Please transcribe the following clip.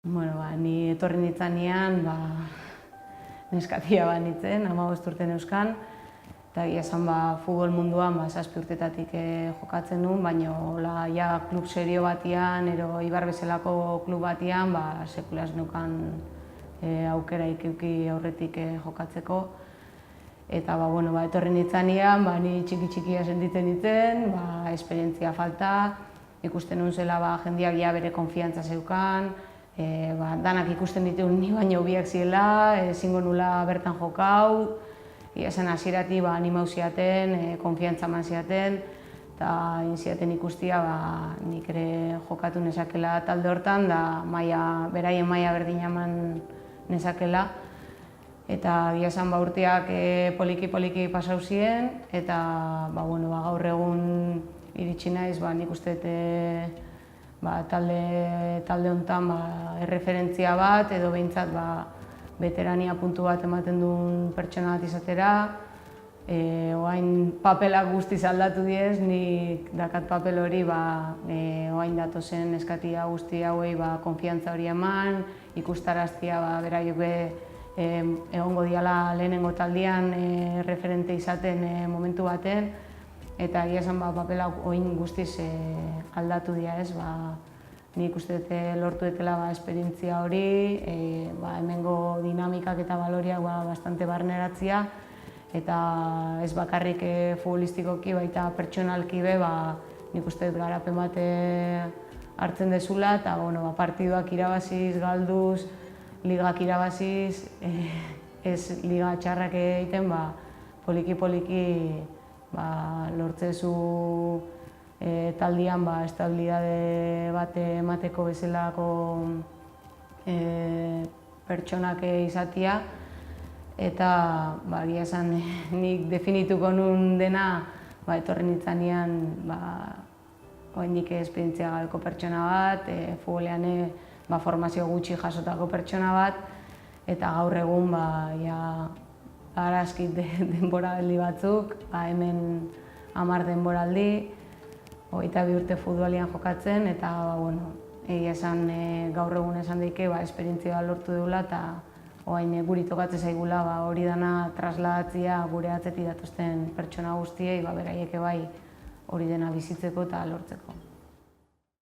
Ni etorri nintzanean, neskatia nintzen, 15 urte neuzkan, eta egia esan futbol munduan 7 urtetatik jokatzen nuen, baina ja klub serio batian, ero Ibar bezalako klub batian, sekula ez neukan aukera eduki aurretik jokatzeko. Eta etorri nintzanean, ni txiki-txikia sentitzen nintzen, esperientzia falta, ikusten nuen zela jendeak ja bere konfiantza zeukan, danak ikusten dituen ni baino biak ziela, ezingo nula bertan jokau, esan hasieratik animau ziaten, konfiantza eman ziaten, eta ziaten ikustia nik ere jokatu nezakela talde hortan, da beraien maila berdina eman nezakela. Eta esan urteak poliki-poliki pasau ziren, eta gaur egun iritsi naiz, nik uste talde honetan erreferentzia bat, edo behintzat veterania puntu bat ematen duen pertsona bat izatera. Oain papelak guztiz aldatu diez, nik dakat papel hori oain datozen eskatia guzti hauei konfiantza hori eman, ikustaraztia beraiek egongo diala lehenengo taldean referente izaten momentu baten, eta egia esan papelak oin guztiz aldatu dira ez, nik uste lortu etela esperientzia hori, hemengo dinamikak eta baloriak bastante barneratzia, eta ez bakarrik futbolistikoki baita pertsonalki nik uste garapen bat hartzen dezula, eta partiduak irabaziz, galduz, ligak irabaziz, ez liga txarrak egiten, poliki-poliki lortzezu taldean estabilidade bat emateko bezalako pertsonak izatea, eta egia esan nik definituko nuen dena etorri nintzanean oraindik esperientzia gabeko pertsona bat, futbolean formazio gutxi jasotako pertsona bat, eta gaur egun arazkit denboraldi batzuk, hemen 10 denboraldi, 22 urte futbolian jokatzen, eta egia esan gaur egun esan daike esperientzia lortu dugula, eta orain guri tokatzen zaigula hori dana trasladatzea gure atzetik datozen pertsona guztiei, beraiek hori dena bizitzeko eta lortzeko.